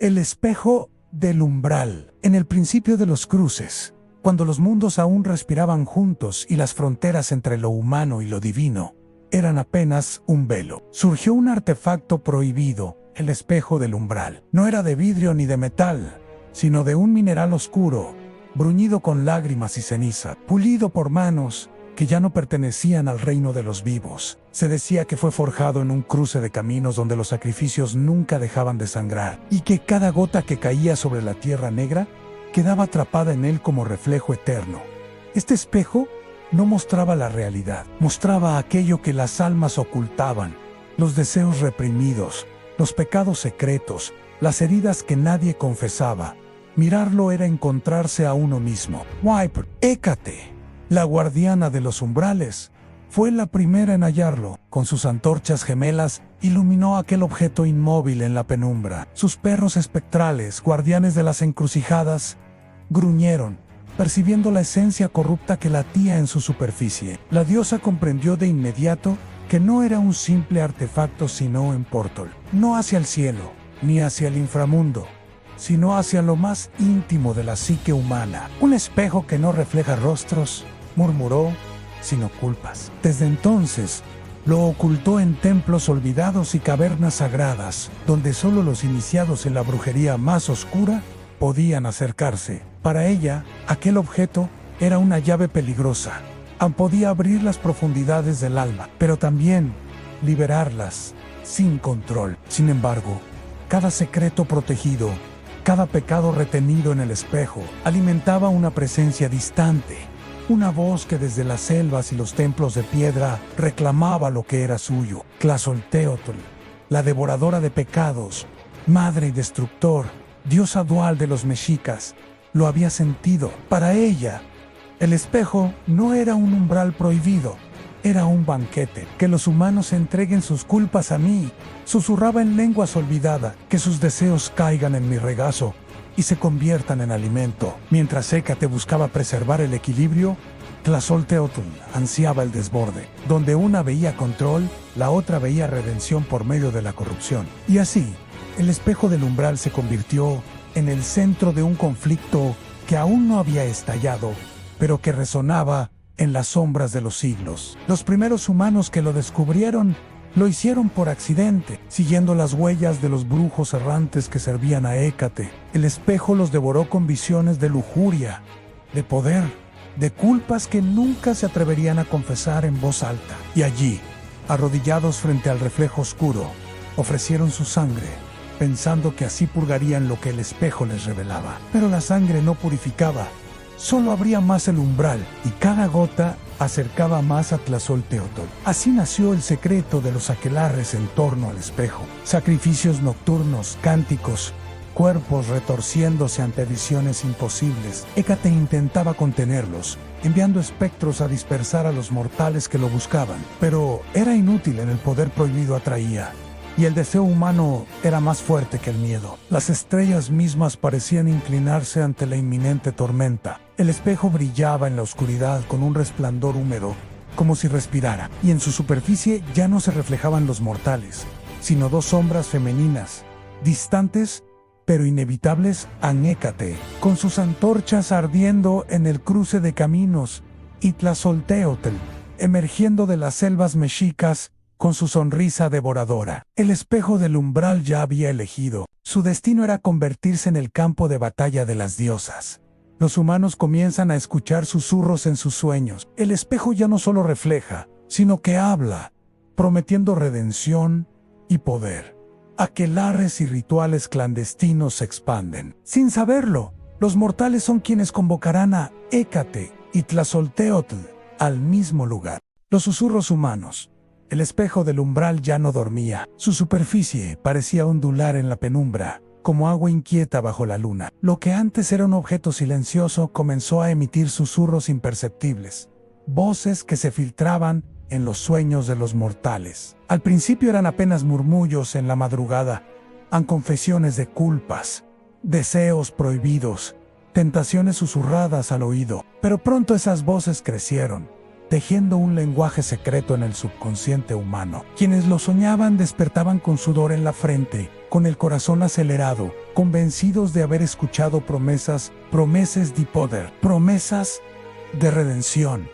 El espejo del umbral. En el principio de los cruces, cuando los mundos aún respiraban juntos y las fronteras entre lo humano y lo divino eran apenas un velo, surgió un artefacto prohibido, el espejo del umbral. No era de vidrio ni de metal, sino de un mineral oscuro, bruñido con lágrimas y ceniza, pulido por manos que ya no pertenecían al reino de los vivos. Se decía que fue forjado en un cruce de caminos donde los sacrificios nunca dejaban de sangrar, y que cada gota que caía sobre la tierra negra quedaba atrapada en él como reflejo eterno. Este espejo no mostraba la realidad, mostraba aquello que las almas ocultaban, los deseos reprimidos, los pecados secretos, las heridas que nadie confesaba. Mirarlo era encontrarse a uno mismo. Wiper, Hécate, la guardiana de los umbrales, fue la primera en hallarlo. Con sus antorchas gemelas, iluminó aquel objeto inmóvil en la penumbra. Sus perros espectrales, guardianes de las encrucijadas, gruñeron, percibiendo la esencia corrupta que latía en su superficie. La diosa comprendió de inmediato que no era un simple artefacto sino un portal, no hacia el cielo, ni hacia el inframundo, sino hacia lo más íntimo de la psique humana. Un espejo que no refleja rostros, murmuró, sino culpas. Desde entonces, lo ocultó en templos olvidados y cavernas sagradas, donde solo los iniciados en la brujería más oscura podían acercarse. Para ella, aquel objeto era una llave peligrosa. Podía abrir las profundidades del alma, pero también liberarlas sin control. Sin embargo, cada secreto protegido, cada pecado retenido en el espejo, alimentaba una presencia distante, una voz que desde las selvas y los templos de piedra reclamaba lo que era suyo. Tlazolteotl, la devoradora de pecados, madre y destructor, diosa dual de los mexicas, lo había sentido. Para ella, el espejo no era un umbral prohibido, era un banquete. Que los humanos entreguen sus culpas a mí, susurraba en lenguas olvidada, que sus deseos caigan en mi regazo y se conviertan en alimento. Mientras Hécate buscaba preservar el equilibrio, Tlazolteotl ansiaba el desborde. Donde una veía control, la otra veía redención por medio de la corrupción. Y así, el espejo del umbral se convirtió en el centro de un conflicto que aún no había estallado, pero que resonaba en las sombras de los siglos. Los primeros humanos que lo descubrieron lo hicieron por accidente, siguiendo las huellas de los brujos errantes que servían a Hécate. El espejo los devoró con visiones de lujuria, de poder, de culpas que nunca se atreverían a confesar en voz alta. Y allí, arrodillados frente al reflejo oscuro, ofrecieron su sangre, pensando que así purgarían lo que el espejo les revelaba. Pero la sangre no purificaba, solo abría más el umbral, y cada gota acercaba más a Tlazolteotl. Así nació el secreto de los aquelarres en torno al espejo. Sacrificios nocturnos, cánticos, cuerpos retorciéndose ante visiones imposibles. Hécate intentaba contenerlos, enviando espectros a dispersar a los mortales que lo buscaban. Pero era inútil, en el poder prohibido atraía, y el deseo humano era más fuerte que el miedo. Las estrellas mismas parecían inclinarse ante la inminente tormenta. El espejo brillaba en la oscuridad con un resplandor húmedo, como si respirara, y en su superficie ya no se reflejaban los mortales, sino dos sombras femeninas, distantes pero inevitables, a Hécate, con sus antorchas ardiendo en el cruce de caminos, y Tlazolteotl, emergiendo de las selvas mexicas, con su sonrisa devoradora. El espejo del umbral ya había elegido. Su destino era convertirse en el campo de batalla de las diosas. Los humanos comienzan a escuchar susurros en sus sueños. El espejo ya no solo refleja, sino que habla, prometiendo redención y poder. Aquelarres y rituales clandestinos se expanden. Sin saberlo, los mortales son quienes convocarán a Hécate y Tlazolteotl al mismo lugar. Los susurros humanos. El espejo del umbral ya no dormía. Su superficie parecía ondular en la penumbra, como agua inquieta bajo la luna. Lo que antes era un objeto silencioso comenzó a emitir susurros imperceptibles, voces que se filtraban en los sueños de los mortales. Al principio eran apenas murmullos en la madrugada, confesiones de culpas, deseos prohibidos, tentaciones susurradas al oído. Pero pronto esas voces crecieron, tejiendo un lenguaje secreto en el subconsciente humano. Quienes lo soñaban despertaban con sudor en la frente, con el corazón acelerado, convencidos de haber escuchado promesas de poder, promesas de redención,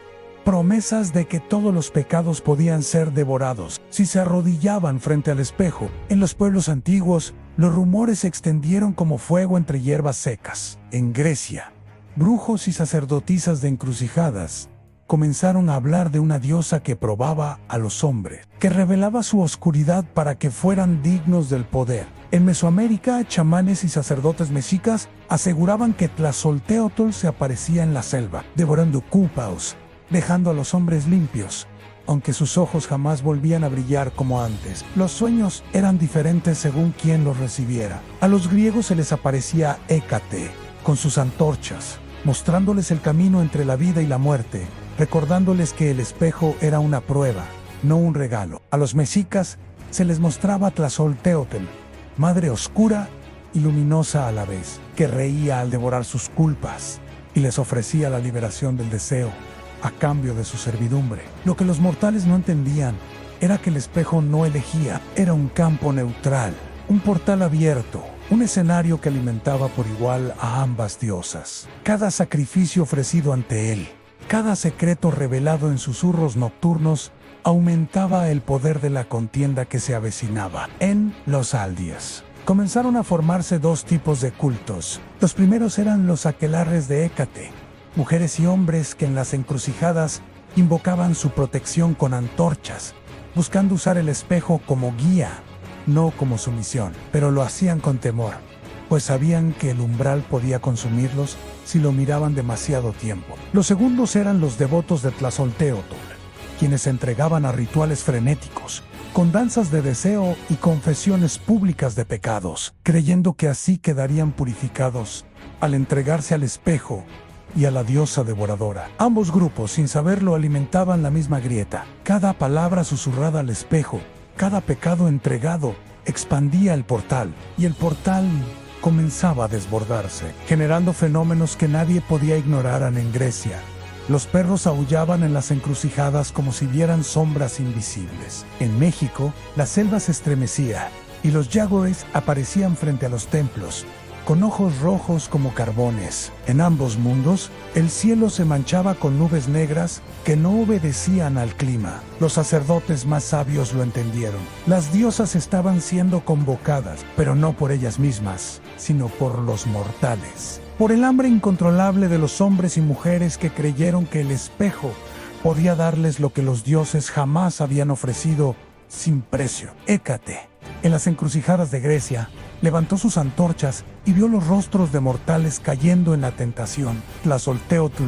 promesas de que todos los pecados podían ser devorados si se arrodillaban frente al espejo. En los pueblos antiguos, los rumores se extendieron como fuego entre hierbas secas. En Grecia, brujos y sacerdotisas de encrucijadas comenzaron a hablar de una diosa que probaba a los hombres, que revelaba su oscuridad para que fueran dignos del poder. En Mesoamérica, chamanes y sacerdotes mexicas aseguraban que Tlazolteotl se aparecía en la selva, devorando cupaos, dejando a los hombres limpios, aunque sus ojos jamás volvían a brillar como antes. Los sueños eran diferentes según quien los recibiera. A los griegos se les aparecía Hécate, con sus antorchas, mostrándoles el camino entre la vida y la muerte, recordándoles que el espejo era una prueba, no un regalo. A los mexicas se les mostraba Tlazolteotl, madre oscura y luminosa a la vez, que reía al devorar sus culpas y les ofrecía la liberación del deseo a cambio de su servidumbre. Lo que los mortales no entendían era que el espejo no elegía, era un campo neutral, un portal abierto, un escenario que alimentaba por igual a ambas diosas. Cada sacrificio ofrecido ante él, cada secreto revelado en susurros nocturnos, aumentaba el poder de la contienda que se avecinaba. En los Aldias comenzaron a formarse dos tipos de cultos. Los primeros eran los aquelarres de Hécate, mujeres y hombres que en las encrucijadas invocaban su protección con antorchas, buscando usar el espejo como guía, no como sumisión, pero lo hacían con temor, pues sabían que el umbral podía consumirlos si lo miraban demasiado tiempo. Los segundos eran los devotos de Tlazolteotl, quienes se entregaban a rituales frenéticos, con danzas de deseo y confesiones públicas de pecados, creyendo que así quedarían purificados al entregarse al espejo y a la diosa devoradora. Ambos grupos, sin saberlo, alimentaban la misma grieta. Cada palabra susurrada al espejo, cada pecado entregado, expandía el portal, y el portal comenzaba a desbordarse, generando fenómenos que nadie podía ignorar. En Grecia, los perros aullaban en las encrucijadas como si vieran sombras invisibles. En México, la selva se estremecía, y los jaguares aparecían frente a los templos, con ojos rojos como carbones. En ambos mundos, el cielo se manchaba con nubes negras que no obedecían al clima. Los sacerdotes más sabios lo entendieron. Las diosas estaban siendo convocadas, pero no por ellas mismas, sino por los mortales. Por el hambre incontrolable de los hombres y mujeres que creyeron que el espejo podía darles lo que los dioses jamás habían ofrecido sin precio. Hécate, en las encrucijadas de Grecia, levantó sus antorchas y vio los rostros de mortales cayendo en la tentación. Tlazolteotl,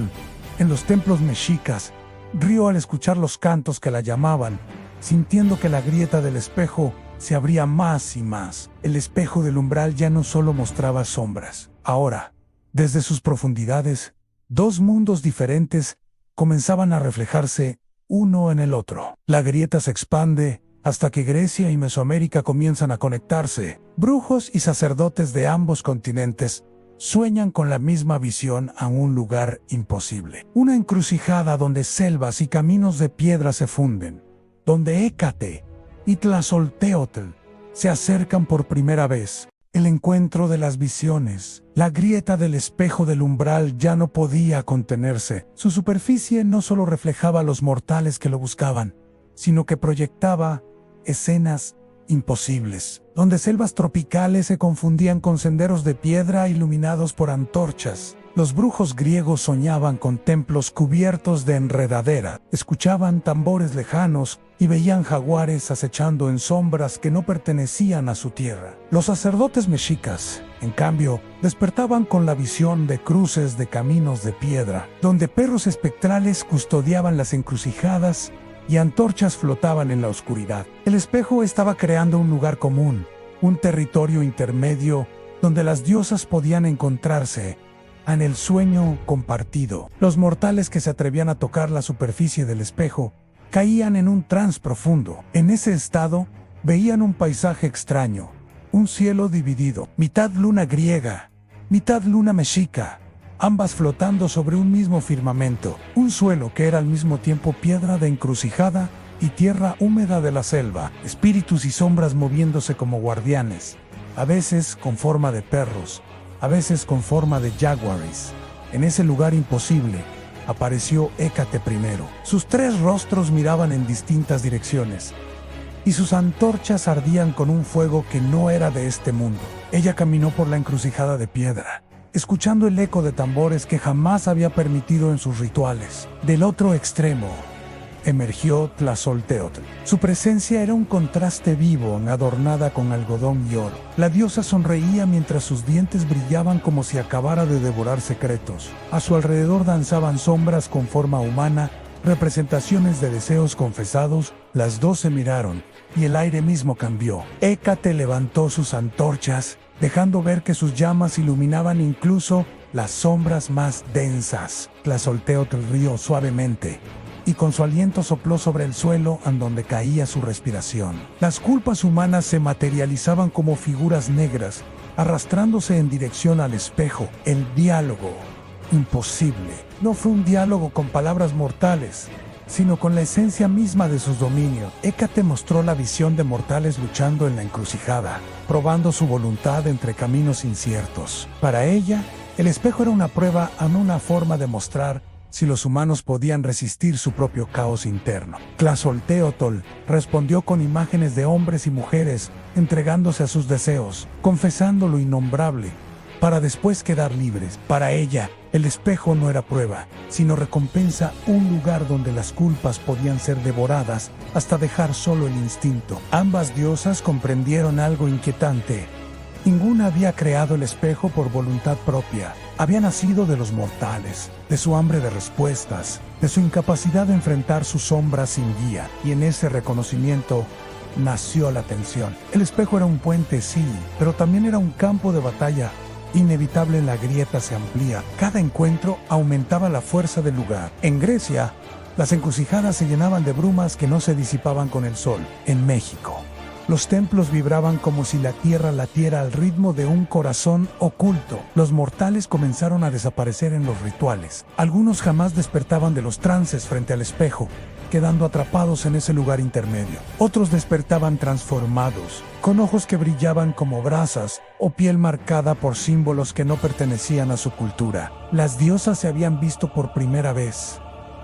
en los templos mexicas, rió al escuchar los cantos que la llamaban, sintiendo que la grieta del espejo se abría más y más. El espejo del umbral ya no solo mostraba sombras. Ahora, desde sus profundidades, dos mundos diferentes comenzaban a reflejarse uno en el otro. La grieta se expande hasta que Grecia y Mesoamérica comienzan a conectarse. Brujos y sacerdotes de ambos continentes sueñan con la misma visión a un lugar imposible. Una encrucijada donde selvas y caminos de piedra se funden, donde Hécate y Tlazolteotl se acercan por primera vez. El encuentro de las visiones. La grieta del espejo del umbral ya no podía contenerse. Su superficie no solo reflejaba a los mortales que lo buscaban, sino que proyectaba escenas imposibles, donde selvas tropicales se confundían con senderos de piedra iluminados por antorchas. Los brujos griegos soñaban con templos cubiertos de enredadera, escuchaban tambores lejanos y veían jaguares acechando en sombras que no pertenecían a su tierra. Los sacerdotes mexicas, en cambio, despertaban con la visión de cruces de caminos de piedra, donde perros espectrales custodiaban las encrucijadas y antorchas flotaban en la oscuridad. El espejo estaba creando un lugar común, un territorio intermedio donde las diosas podían encontrarse en el sueño compartido. Los mortales que se atrevían a tocar la superficie del espejo caían en un trance profundo. En ese estado, veían un paisaje extraño, un cielo dividido, mitad luna griega, mitad luna mexica, ambas flotando sobre un mismo firmamento, un suelo que era al mismo tiempo piedra de encrucijada y tierra húmeda de la selva, espíritus y sombras moviéndose como guardianes, a veces con forma de perros, a veces con forma de jaguares. En ese lugar imposible, apareció Hécate primero. Sus 3 rostros miraban en distintas direcciones, y sus antorchas ardían con un fuego que no era de este mundo. Ella caminó por la encrucijada de piedra, escuchando el eco de tambores que jamás había permitido en sus rituales. Del otro extremo, emergió Tlazolteotl. Su presencia era un contraste vivo, adornada con algodón y oro. La diosa sonreía mientras sus dientes brillaban como si acabara de devorar secretos. A su alrededor danzaban sombras con forma humana, representaciones de deseos confesados. Las 2 se miraron, y el aire mismo cambió. Hécate levantó sus antorchas, dejando ver que sus llamas iluminaban incluso las sombras más densas. Tlazolteotl rió suavemente, y con su aliento sopló sobre el suelo en donde caía su respiración. Las culpas humanas se materializaban como figuras negras, arrastrándose en dirección al espejo. El diálogo imposible no fue un diálogo con palabras mortales, sino con la esencia misma de sus dominios. Hécate mostró la visión de mortales luchando en la encrucijada, probando su voluntad entre caminos inciertos. Para ella, el espejo era una prueba, una forma de mostrar si los humanos podían resistir su propio caos interno. Tlazolteotl respondió con imágenes de hombres y mujeres entregándose a sus deseos, confesando lo innombrable, para después quedar libres. Para ella, el espejo no era prueba, sino recompensa, un lugar donde las culpas podían ser devoradas hasta dejar solo el instinto. Ambas diosas comprendieron algo inquietante. Ninguna había creado el espejo por voluntad propia. Había nacido de los mortales, de su hambre de respuestas, de su incapacidad de enfrentar sus sombras sin guía. Y en ese reconocimiento nació la tensión. El espejo era un puente, sí, pero también era un campo de batalla. Inevitable, la grieta se amplía. Cada encuentro aumentaba la fuerza del lugar. En Grecia, las encrucijadas se llenaban de brumas que no se disipaban con el sol. En México, los templos vibraban como si la tierra latiera al ritmo de un corazón oculto. Los mortales comenzaron a desaparecer en los rituales. Algunos jamás despertaban de los trances frente al espejo, quedando atrapados en ese lugar intermedio. Otros despertaban transformados, con ojos que brillaban como brasas o piel marcada por símbolos que no pertenecían a su cultura. Las diosas se habían visto por primera vez,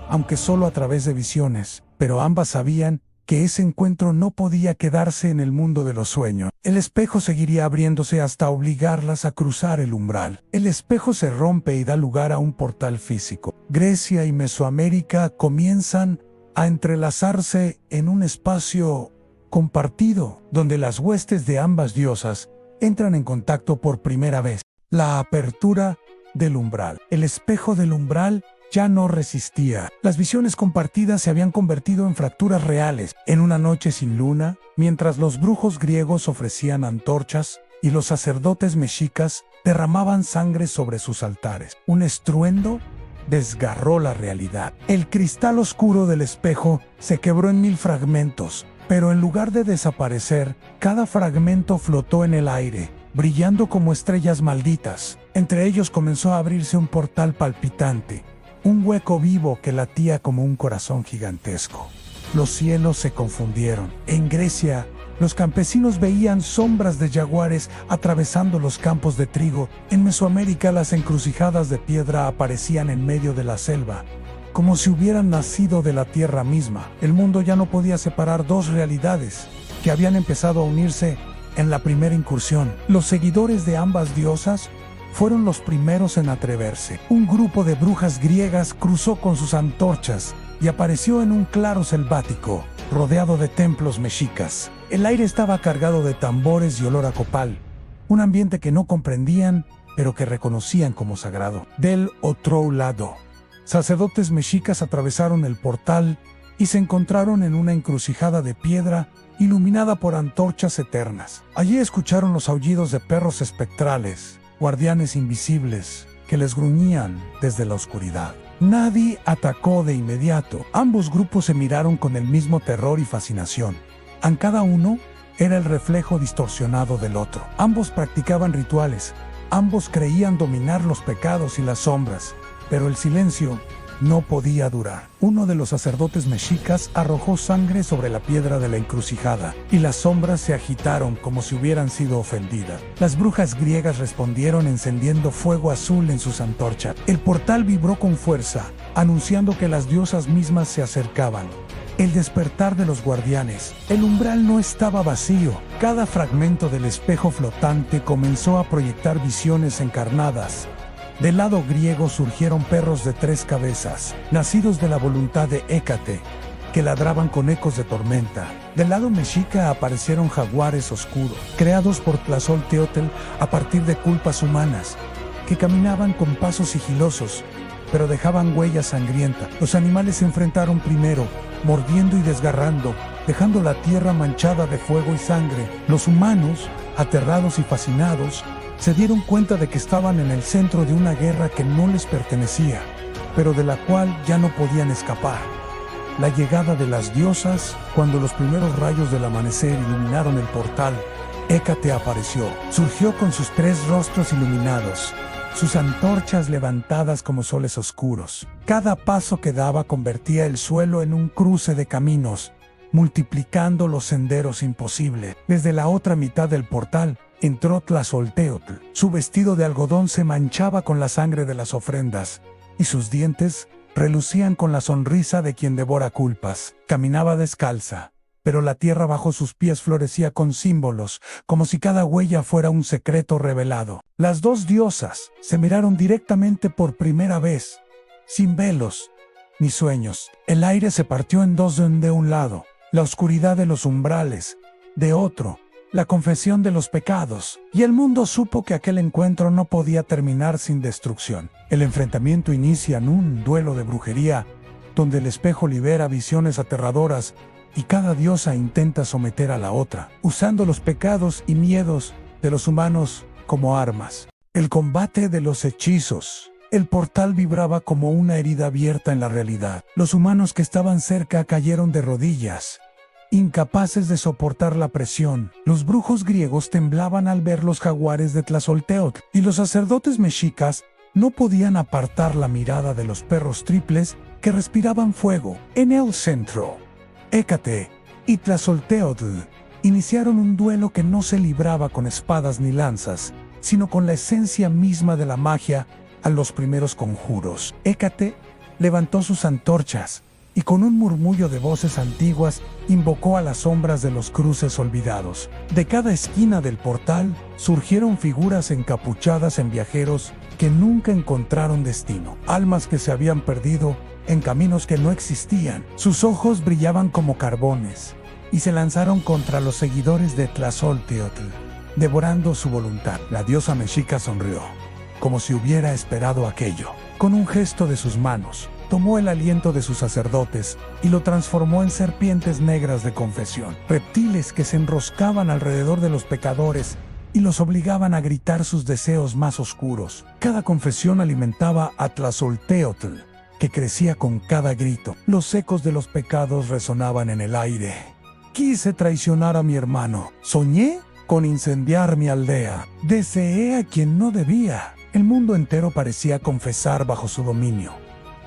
aunque solo a través de visiones, pero ambas sabían que ese encuentro no podía quedarse en el mundo de los sueños. El espejo seguiría abriéndose hasta obligarlas a cruzar el umbral. El espejo se rompe y da lugar a un portal físico. Grecia y Mesoamérica comienzan a entrelazarse en un espacio compartido, donde las huestes de ambas diosas entran en contacto por primera vez. La apertura del umbral. El espejo del umbral ya no resistía. Las visiones compartidas se habían convertido en fracturas reales. En una noche sin luna, mientras los brujos griegos ofrecían antorchas y los sacerdotes mexicas derramaban sangre sobre sus altares, un estruendo desgarró la realidad. El cristal oscuro del espejo se quebró en 1000 fragmentos, pero en lugar de desaparecer, cada fragmento flotó en el aire, brillando como estrellas malditas. Entre ellos comenzó a abrirse un portal palpitante, un hueco vivo que latía como un corazón gigantesco. Los cielos se confundieron. En Grecia, los campesinos veían sombras de jaguares atravesando los campos de trigo. En Mesoamérica, las encrucijadas de piedra aparecían en medio de la selva, como si hubieran nacido de la tierra misma. El mundo ya no podía separar 2 realidades que habían empezado a unirse en la primera incursión. Los seguidores de ambas diosas fueron los primeros en atreverse. Un grupo de brujas griegas cruzó con sus antorchas y apareció en un claro selvático, rodeado de templos mexicas. El aire estaba cargado de tambores y olor a copal, un ambiente que no comprendían, pero que reconocían como sagrado. Del otro lado, sacerdotes mexicas atravesaron el portal y se encontraron en una encrucijada de piedra iluminada por antorchas eternas. Allí escucharon los aullidos de perros espectrales, guardianes invisibles que les gruñían desde la oscuridad. Nadie atacó de inmediato. Ambos grupos se miraron con el mismo terror y fascinación. En cada uno era el reflejo distorsionado del otro. Ambos practicaban rituales. Ambos creían dominar los pecados y las sombras. Pero el silencio no podía durar. Uno de los sacerdotes mexicas arrojó sangre sobre la piedra de la encrucijada, y las sombras se agitaron como si hubieran sido ofendidas. Las brujas griegas respondieron encendiendo fuego azul en sus antorchas. El portal vibró con fuerza, anunciando que las diosas mismas se acercaban. El despertar de los guardianes. El umbral no estaba vacío. Cada fragmento del espejo flotante comenzó a proyectar visiones encarnadas. Del lado griego surgieron perros de 3 cabezas, nacidos de la voluntad de Hécate, que ladraban con ecos de tormenta. Del lado mexica aparecieron jaguares oscuros, creados por Tlazolteotl a partir de culpas humanas, que caminaban con pasos sigilosos, pero dejaban huellas sangrientas. Los animales se enfrentaron primero, mordiendo y desgarrando, dejando la tierra manchada de fuego y sangre. Los humanos, aterrados y fascinados, se dieron cuenta de que estaban en el centro de una guerra que no les pertenecía, pero de la cual ya no podían escapar. La llegada de las diosas. Cuando los primeros rayos del amanecer iluminaron el portal, Hécate apareció. Surgió con sus 3 rostros iluminados, sus antorchas levantadas como soles oscuros. Cada paso que daba convertía el suelo en un cruce de caminos, multiplicando los senderos imposibles. Desde la otra mitad del portal entró Tlazolteotl. Su vestido de algodón se manchaba con la sangre de las ofrendas, y sus dientes relucían con la sonrisa de quien devora culpas. Caminaba descalza, pero la tierra bajo sus pies florecía con símbolos, como si cada huella fuera un secreto revelado. Las 2 diosas se miraron directamente por primera vez, sin velos ni sueños. El aire se partió en 2 de un lado, la oscuridad de los umbrales, de otro, la confesión de los pecados, y el mundo supo que aquel encuentro no podía terminar sin destrucción. El enfrentamiento inicia en un duelo de brujería, donde el espejo libera visiones aterradoras y cada diosa intenta someter a la otra, usando los pecados y miedos de los humanos como armas. El combate de los hechizos. El portal vibraba como una herida abierta en la realidad. Los humanos que estaban cerca cayeron de rodillas, incapaces de soportar la presión. Los brujos griegos temblaban al ver los jaguares de Tlazolteotl, y los sacerdotes mexicas no podían apartar la mirada de los perros triples que respiraban fuego. En el centro, Hécate y Tlazolteotl iniciaron un duelo que no se libraba con espadas ni lanzas, sino con la esencia misma de la magia a los primeros conjuros. Hécate levantó sus antorchas y con un murmullo de voces antiguas invocó a las sombras de los cruces olvidados. De cada esquina del portal surgieron figuras encapuchadas en viajeros que nunca encontraron destino, almas que se habían perdido en caminos que no existían. Sus ojos brillaban como carbones y se lanzaron contra los seguidores de Tlazolteotl, devorando su voluntad. La diosa mexica sonrió, como si hubiera esperado aquello. Con un gesto de sus manos, tomó el aliento de sus sacerdotes y lo transformó en serpientes negras de confesión, reptiles que se enroscaban alrededor de los pecadores y los obligaban a gritar sus deseos más oscuros. Cada confesión alimentaba a Tlazolteotl, que crecía con cada grito. Los ecos de los pecados resonaban en el aire. Quise traicionar a mi hermano. Soñé con incendiar mi aldea. Deseé a quien no debía. El mundo entero parecía confesar bajo su dominio.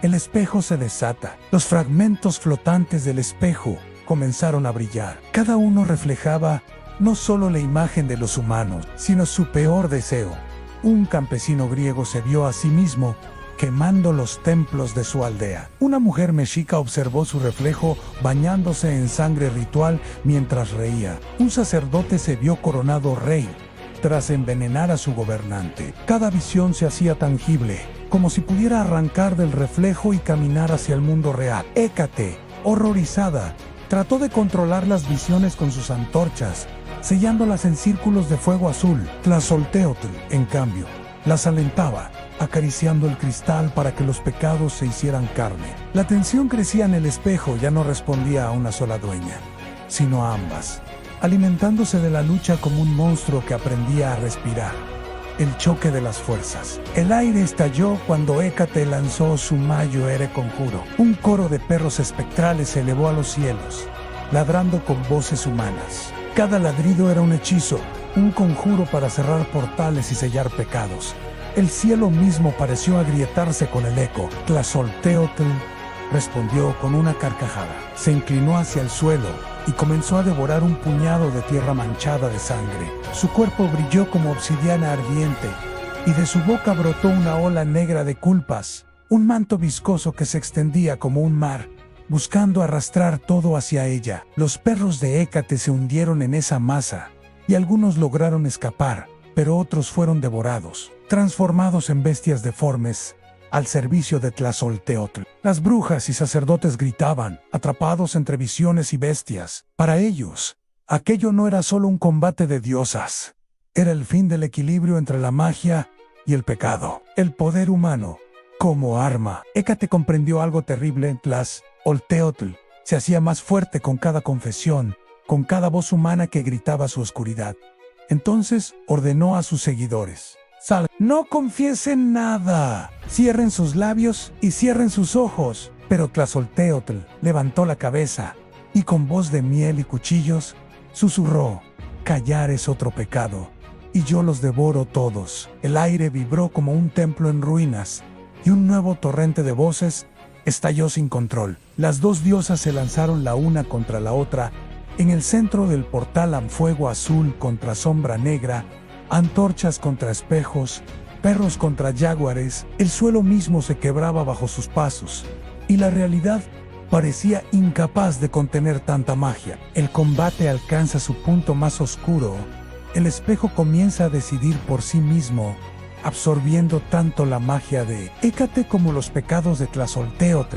El espejo se desata. Los fragmentos flotantes del espejo comenzaron a brillar. Cada uno reflejaba no solo la imagen de los humanos, sino su peor deseo. Un campesino griego se vio a sí mismo quemando los templos de su aldea. Una mujer mexica observó su reflejo bañándose en sangre ritual mientras reía. Un sacerdote se vio coronado rey tras envenenar a su gobernante. Cada visión se hacía tangible, como si pudiera arrancar del reflejo y caminar hacia el mundo real. Hécate, horrorizada, trató de controlar las visiones con sus antorchas, sellándolas en círculos de fuego azul. Tlazolteotl, en cambio, las alentaba, acariciando el cristal para que los pecados se hicieran carne. La tensión crecía en el espejo. Ya no respondía a una sola dueña, sino a ambas, alimentándose de la lucha como un monstruo que aprendía a respirar. El choque de las fuerzas. El aire estalló cuando Hécate lanzó su Mayo Ere conjuro. Un coro de perros espectrales se elevó a los cielos, ladrando con voces humanas. Cada ladrido era un hechizo, un conjuro para cerrar portales y sellar pecados. El cielo mismo pareció agrietarse con el eco. Tlazolteotl respondió con una carcajada. Se inclinó hacia el suelo y comenzó a devorar un puñado de tierra manchada de sangre. Su cuerpo brilló como obsidiana ardiente y de su boca brotó una ola negra de culpas, un manto viscoso que se extendía como un mar, buscando arrastrar todo hacia ella. Los perros de Hécate se hundieron en esa masa y algunos lograron escapar, pero otros fueron devorados, transformados en bestias deformes al servicio de Tlazolteotl. Las brujas y sacerdotes gritaban, atrapados entre visiones y bestias. Para ellos, aquello no era solo un combate de diosas, era el fin del equilibrio entre la magia y el pecado, el poder humano como arma. Hécate comprendió algo terrible. Tlazolteotl se hacía más fuerte con cada confesión, con cada voz humana que gritaba su oscuridad. Entonces ordenó a sus seguidores: no confiesen nada. Cierren sus labios y cierren sus ojos. Pero Tlazolteotl levantó la cabeza y con voz de miel y cuchillos susurró: callar es otro pecado, y yo los devoro todos. El aire vibró como un templo en ruinas, y un nuevo torrente de voces estalló sin control. Las dos diosas se lanzaron la una contra la otra. En el centro del portal, fuego azul contra sombra negra, antorchas contra espejos, perros contra jaguares. El suelo mismo se quebraba bajo sus pasos, y la realidad parecía incapaz de contener tanta magia. El combate alcanza su punto más oscuro. El espejo comienza a decidir por sí mismo, absorbiendo tanto la magia de Hécate como los pecados de Tlazolteotl,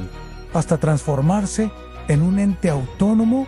hasta transformarse en un ente autónomo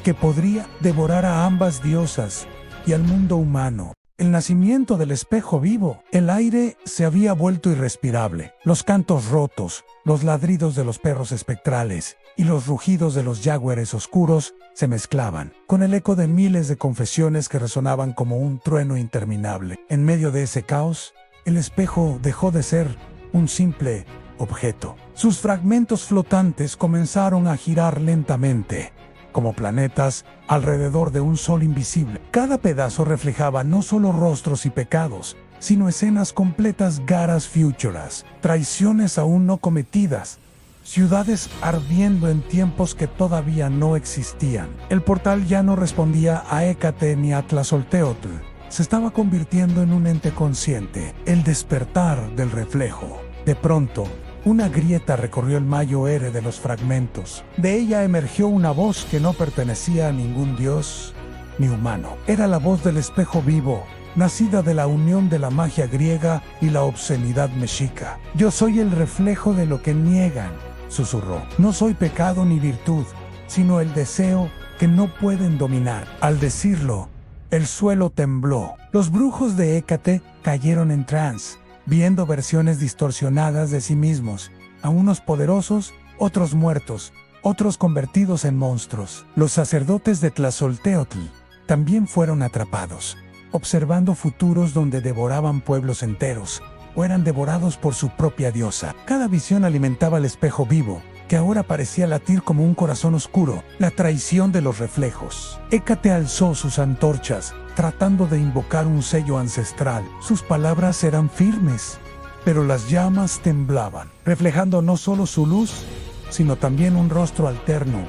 que podría devorar a ambas diosas y al mundo humano. El nacimiento del espejo vivo. El aire se había vuelto irrespirable. Los cantos rotos, los ladridos de los perros espectrales y los rugidos de los jaguares oscuros se mezclaban con el eco de miles de confesiones que resonaban como un trueno interminable. En medio de ese caos, el espejo dejó de ser un simple objeto. Sus fragmentos flotantes comenzaron a girar lentamente, como planetas alrededor de un sol invisible. Cada pedazo reflejaba no solo rostros y pecados, sino escenas completas, garas futuras, traiciones aún no cometidas, ciudades ardiendo en tiempos que todavía no existían. El portal ya no respondía a Hécate ni a Tlazolteotl. Se estaba convirtiendo en un ente consciente, el despertar del reflejo. De pronto, una grieta recorrió el mayo ere de los fragmentos. De ella emergió una voz que no pertenecía a ningún dios ni humano. Era la voz del espejo vivo, nacida de la unión de la magia griega y la obscenidad mexica. Yo soy el reflejo de lo que niegan, susurró. No soy pecado ni virtud, sino el deseo que no pueden dominar. Al decirlo, el suelo tembló. Los brujos de Hécate cayeron en trance, viendo versiones distorsionadas de sí mismos, a unos poderosos, otros muertos, otros convertidos en monstruos. Los sacerdotes de Tlazolteotl también fueron atrapados, observando futuros donde devoraban pueblos enteros, o eran devorados por su propia diosa. Cada visión alimentaba el espejo vivo, que ahora parecía latir como un corazón oscuro, la traición de los reflejos. Hécate alzó sus antorchas, tratando de invocar un sello ancestral. Sus palabras eran firmes, pero las llamas temblaban, reflejando no solo su luz, sino también un rostro alterno,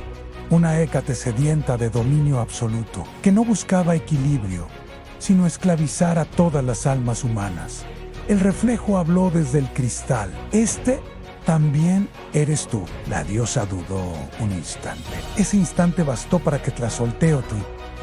una Hécate sedienta de dominio absoluto, que no buscaba equilibrio, sino esclavizar a todas las almas humanas. El reflejo habló desde el cristal. Este también eres tú. La diosa dudó un instante. Ese instante bastó para que Tlazolteotl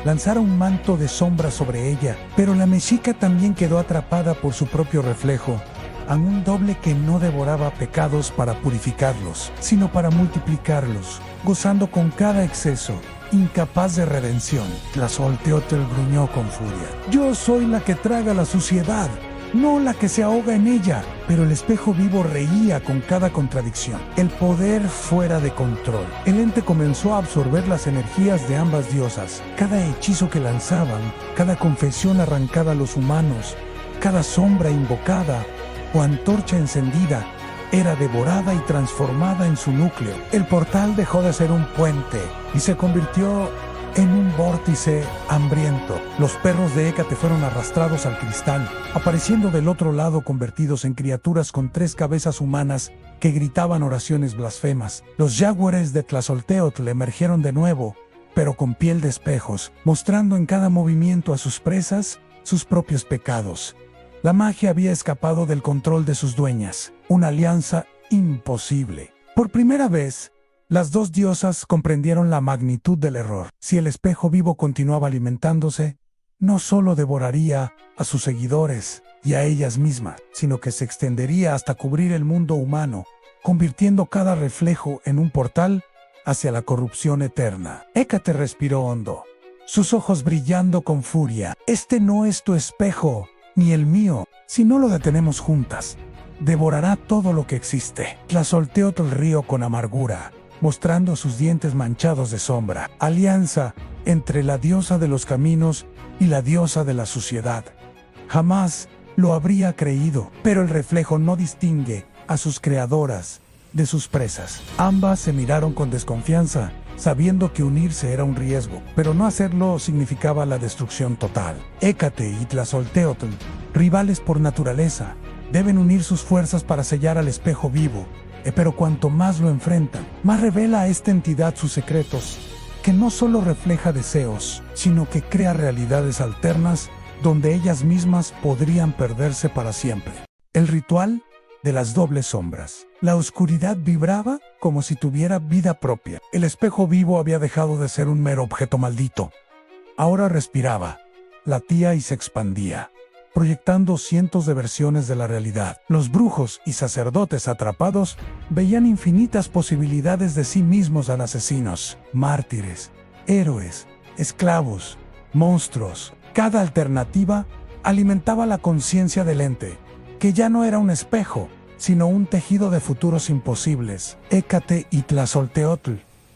lanzara un manto de sombra sobre ella, pero la mexica también quedó atrapada por su propio reflejo, a un doble que no devoraba pecados para purificarlos, sino para multiplicarlos, gozando con cada exceso, incapaz de redención. Tlazolteotl gruñó con furia. Yo soy la que traga la suciedad, no la que se ahoga en ella. Pero el espejo vivo reía con cada contradicción. El poder fuera de control. El ente comenzó a absorber las energías de ambas diosas. Cada hechizo que lanzaban, cada confesión arrancada a los humanos, cada sombra invocada o antorcha encendida, era devorada y transformada en su núcleo. El portal dejó de ser un puente y se convirtió en un vórtice hambriento. Los perros de Hécate fueron arrastrados al cristal, apareciendo del otro lado convertidos en criaturas con 3 cabezas humanas que gritaban oraciones blasfemas. Los jaguares de Tlazolteotl emergieron de nuevo, pero con piel de espejos, mostrando en cada movimiento a sus presas sus propios pecados. La magia había escapado del control de sus dueñas, una alianza imposible. Por primera vez, las 2 diosas comprendieron la magnitud del error. Si el espejo vivo continuaba alimentándose, no solo devoraría a sus seguidores y a ellas mismas, sino que se extendería hasta cubrir el mundo humano, convirtiendo cada reflejo en un portal hacia la corrupción eterna. Hécate respiró hondo, sus ojos brillando con furia. Este no es tu espejo, ni el mío. Si no lo detenemos juntas, devorará todo lo que existe. Tlazolteotl rió con amargura, mostrando sus dientes manchados de sombra. Alianza entre la diosa de los caminos y la diosa de la suciedad. Jamás lo habría creído, pero el reflejo no distingue a sus creadoras de sus presas. Ambas se miraron con desconfianza, sabiendo que unirse era un riesgo, pero no hacerlo significaba la destrucción total. Hécate y Tlazolteotl, rivales por naturaleza, deben unir sus fuerzas para sellar al espejo vivo, pero cuanto más lo enfrentan, más revela a esta entidad sus secretos, que no solo refleja deseos, sino que crea realidades alternas donde ellas mismas podrían perderse para siempre. El ritual de las dobles sombras. La oscuridad vibraba como si tuviera vida propia. El espejo vivo había dejado de ser un mero objeto maldito. Ahora respiraba, latía y se expandía, proyectando cientos de versiones de la realidad. Los brujos y sacerdotes atrapados veían infinitas posibilidades de sí mismos en asesinos, mártires, héroes, esclavos, monstruos. Cada alternativa alimentaba la conciencia del ente, que ya no era un espejo, sino un tejido de futuros imposibles. Hécate y Tlazolteotl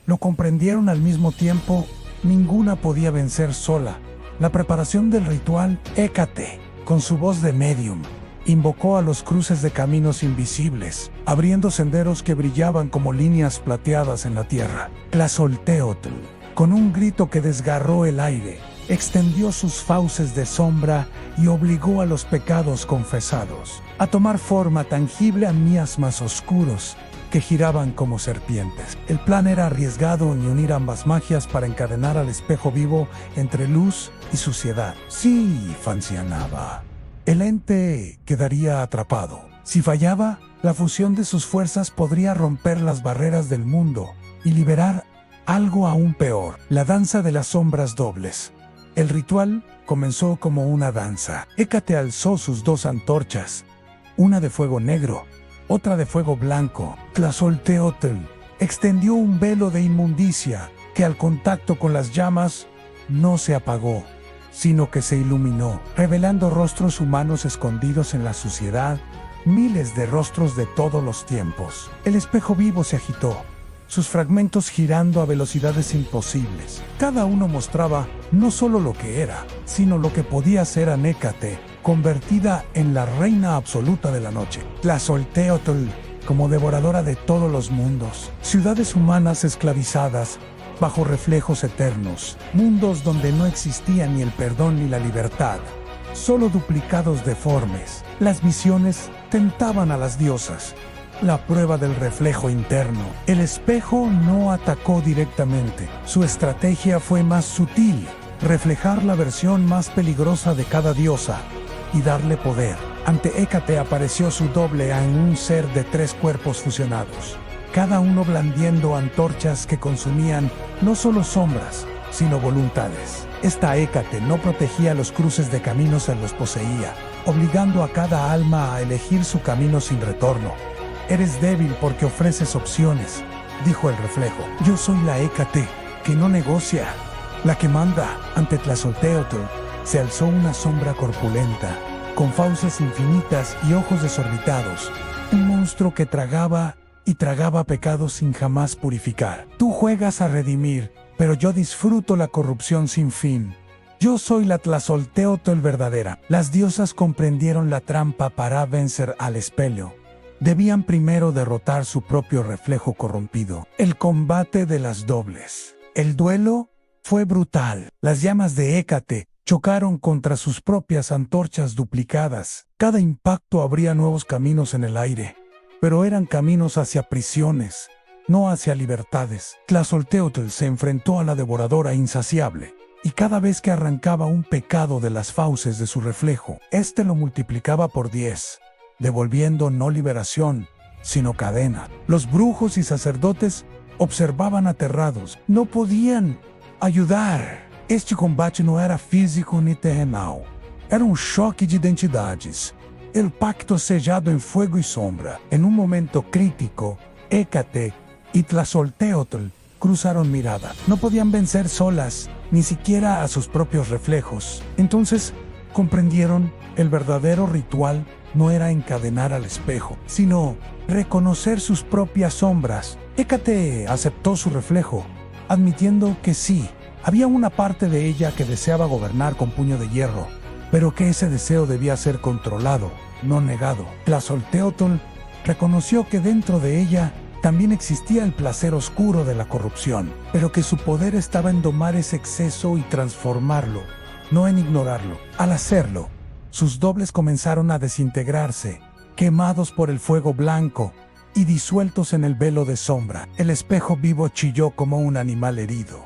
lo comprendieron al mismo tiempo. Ninguna podía vencer sola. La preparación del ritual, Hécate, con su voz de medium, invocó a los cruces de caminos invisibles, abriendo senderos que brillaban como líneas plateadas en la tierra. Tlazolteotl, con un grito que desgarró el aire, extendió sus fauces de sombra y obligó a los pecados confesados a tomar forma tangible a miasmas oscuros que giraban como serpientes. El plan era arriesgado y unir ambas magias para encadenar al espejo vivo entre luz y suciedad. Si funcionaba, el ente quedaría atrapado. Si fallaba, la fusión de sus fuerzas podría romper las barreras del mundo y liberar algo aún peor: la danza de las sombras dobles. El ritual comenzó como una danza. Hécate alzó sus 2 antorchas, una de fuego negro, otra de fuego blanco. Tlazolteotl extendió un velo de inmundicia que al contacto con las llamas no se apagó, sino que se iluminó, revelando rostros humanos escondidos en la suciedad, miles de rostros de todos los tiempos. El espejo vivo se agitó, sus fragmentos girando a velocidades imposibles. Cada uno mostraba no solo lo que era, sino lo que podía ser a Hécate, convertida en la reina absoluta de la noche. Tlazolteotl, como devoradora de todos los mundos. Ciudades humanas esclavizadas, bajo reflejos eternos. Mundos donde no existía ni el perdón ni la libertad, solo duplicados deformes. Las visiones tentaban a las diosas. La prueba del reflejo interno. El espejo no atacó directamente. Su estrategia fue más sutil: reflejar la versión más peligrosa de cada diosa y darle poder. Ante Hécate apareció su doble en un ser de 3 cuerpos fusionados, cada uno blandiendo antorchas que consumían no solo sombras, sino voluntades. Esta Hécate no protegía los cruces de caminos, los poseía, obligando a cada alma a elegir su camino sin retorno. Eres débil porque ofreces opciones, dijo el reflejo. Yo soy la Hécate, que no negocia, la que manda. Ante Tlazolteotl se alzó una sombra corpulenta, con fauces infinitas y ojos desorbitados, un monstruo que tragaba y tragaba pecados sin jamás purificar. Tú juegas a redimir, pero yo disfruto la corrupción sin fin. Yo soy la Tlazolteotl verdadera. Las diosas comprendieron la trampa para vencer al espejo. Debían primero derrotar su propio reflejo corrompido. El combate de las dobles. El duelo Fue brutal. Las llamas de Hécate chocaron contra sus propias antorchas duplicadas. Cada impacto abría nuevos caminos en el aire, pero eran caminos hacia prisiones, no hacia libertades. Tlazolteotl se enfrentó a la devoradora insaciable, y cada vez que arrancaba un pecado de las fauces de su reflejo, éste lo multiplicaba por 10, devolviendo no liberación, sino cadena. Los brujos y sacerdotes observaban aterrados. No podían ayudar. Este combate não era físico nem terrenal. Era choque de identidades. El pacto sellado en fuego y sombra. En un momento crítico, Hécate y Tlazolteotl cruzaron mirada. No podían vencer solas, ni siquiera a sus propios reflejos. Entonces, comprendieron, el verdadero ritual no era encadenar al espejo, sino reconocer sus propias sombras. Hécate aceptó su reflejo, admitiendo que sí, había una parte de ella que deseaba gobernar con puño de hierro, pero que ese deseo debía ser controlado, no negado. Tlazolteotl reconoció que dentro de ella también existía el placer oscuro de la corrupción, pero que su poder estaba en domar ese exceso y transformarlo, no en ignorarlo. Al hacerlo, sus dobles comenzaron a desintegrarse, quemados por el fuego blanco y disueltos en el velo de sombra. El espejo vivo chilló como un animal herido.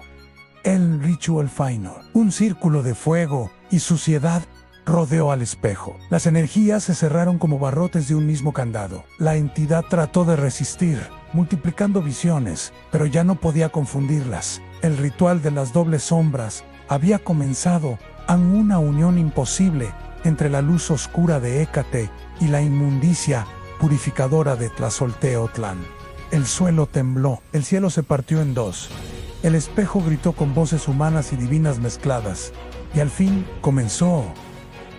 El Ritual Final. Un círculo de fuego y suciedad rodeó al espejo. Las energías se cerraron como barrotes de un mismo candado. La entidad trató de resistir, multiplicando visiones, pero ya no podía confundirlas. El ritual de las dobles sombras había comenzado en una unión imposible entre la luz oscura de Hécate y la inmundicia purificadora de Tlazolteotl. El suelo tembló, el cielo se partió en dos. El espejo gritó con voces humanas y divinas mezcladas, y al fin comenzó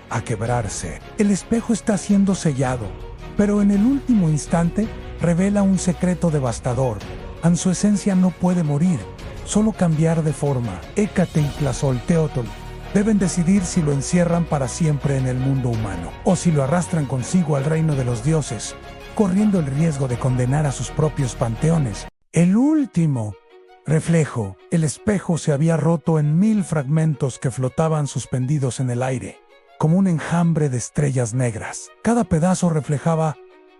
a quebrarse. El espejo está siendo sellado, pero en el último instante revela un secreto devastador. En su esencia no puede morir, solo cambiar de forma. Hécate y Tlazolteotl deben decidir si lo encierran para siempre en el mundo humano, o si lo arrastran consigo al reino de los dioses, corriendo el riesgo de condenar a sus propios panteones. El último reflejo, el espejo se había roto en 1000 fragmentos que flotaban suspendidos en el aire, como un enjambre de estrellas negras. Cada pedazo reflejaba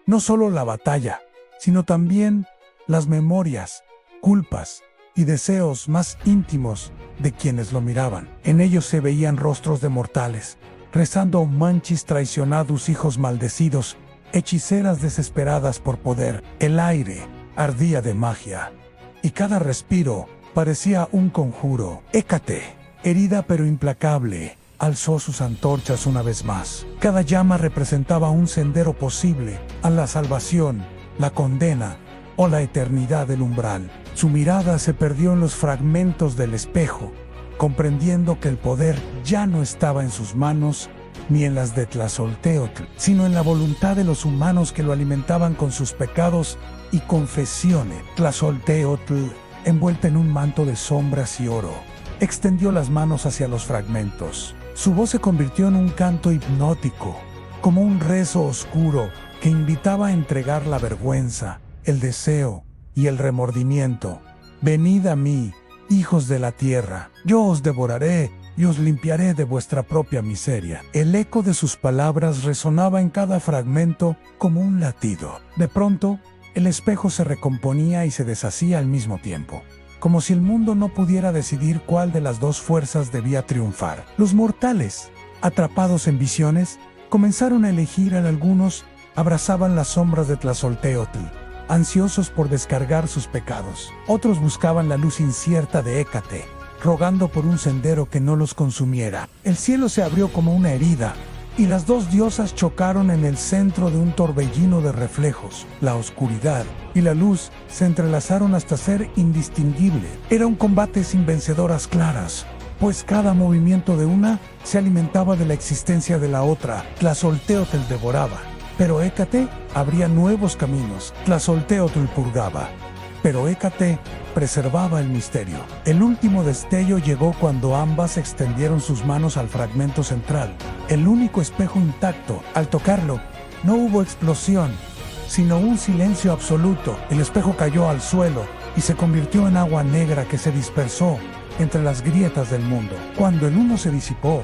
no solo la batalla, sino también las memorias, culpas y deseos más íntimos de quienes lo miraban. En ellos se veían rostros de mortales, rezando manchis traicionados, hijos maldecidos, hechiceras desesperadas por poder. El aire ardía de magia, y cada respiro parecía un conjuro. Hécate, herida pero implacable, alzó sus antorchas una vez más. Cada llama representaba un sendero posible a la salvación, la condena o la eternidad del umbral. Su mirada se perdió en los fragmentos del espejo, comprendiendo que el poder ya no estaba en sus manos ni en las de Tlazolteotl, sino en la voluntad de los humanos que lo alimentaban con sus pecados y confesiones. Tlazolteotl, envuelta en un manto de sombras y oro, extendió las manos hacia los fragmentos. Su voz se convirtió en un canto hipnótico, como un rezo oscuro que invitaba a entregar la vergüenza, el deseo y el remordimiento. Venid a mí, hijos de la tierra, yo os devoraré y os limpiaré de vuestra propia miseria. El eco de sus palabras resonaba en cada fragmento como un latido. De pronto, el espejo se recomponía y se deshacía al mismo tiempo, como si el mundo no pudiera decidir cuál de las dos fuerzas debía triunfar. Los mortales, atrapados en visiones, comenzaron a elegir. Algunos abrazaban las sombras de Tlazolteotl, ansiosos por descargar sus pecados. Otros buscaban la luz incierta de Hécate, rogando por un sendero que no los consumiera. El cielo se abrió como una herida, y las dos diosas chocaron en el centro de un torbellino de reflejos. La oscuridad y la luz se entrelazaron hasta ser indistinguible. Era un combate sin vencedoras claras, pues cada movimiento de una se alimentaba de la existencia de la otra. Tlazolteotl devoraba, pero Hécate abría nuevos caminos. Tlazolteotl purgaba, pero Hécate preservaba el misterio. El último destello llegó cuando ambas extendieron sus manos al fragmento central, el único espejo intacto. Al tocarlo, no hubo explosión, sino un silencio absoluto. El espejo cayó al suelo y se convirtió en agua negra que se dispersó, entre las grietas del mundo. Cuando el humo se disipó,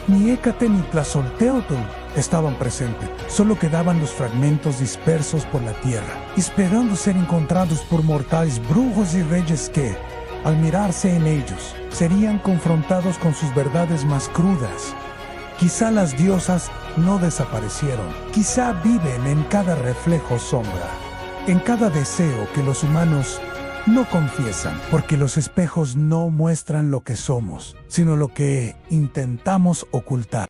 ni Hécate ni Tlazolteotl estaban presentes. Solo quedaban los fragmentos dispersos por la tierra, esperando ser encontrados por mortales brujos y reyes que, al mirarse en ellos, serían confrontados con sus verdades más crudas. Quizá las diosas no desaparecieron, quizá viven en cada reflejo sombra, en cada deseo que los humanos no confiesan, porque los espejos no muestran lo que somos, sino lo que intentamos ocultar.